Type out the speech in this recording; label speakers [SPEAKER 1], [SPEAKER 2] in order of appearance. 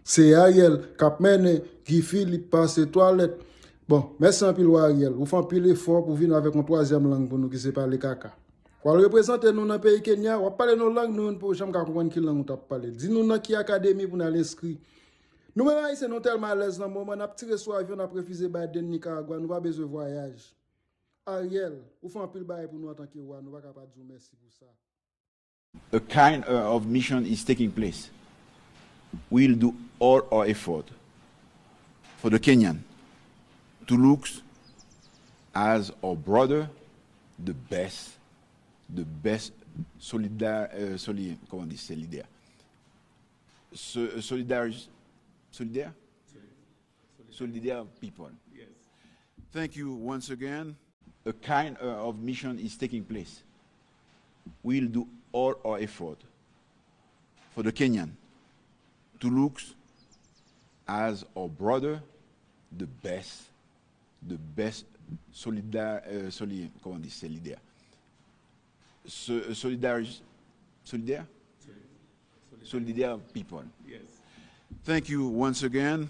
[SPEAKER 1] C'est Ariel qui a mené, qui Philippe passe toilette. Bon, merci un pile Ariel. Vous faites un pile effort pour venir avec une troisième langue pour nous qui c'est parler caca. Quand vous représentez nous dans le pays Kenya, vous parlez nos langues, nous pour jamais comprendre quelle langue vous parlez. Dis-nous dans qui académie pour nous l'inscrire. Nous même ici nous tellement à l'aise dans le moment, nous avons tiré sur avion, nous avons refusé Biden Nicaragua, nous n'avons pas besoin de voyage. Ariel, vous faites un pile bail pour nous en tant que roi, nous ne pouvons pas dire merci pour ça.
[SPEAKER 2] A kind of mission is taking place. We'll do all our effort for the Kenyan to look as our brother, the best solidaire people.
[SPEAKER 3] Yes.
[SPEAKER 2] Thank you once again. A kind of mission is taking place. We'll do all our effort for the Kenyan to look as our brother, the best solidaire people.
[SPEAKER 3] Yes.
[SPEAKER 2] Thank you once again.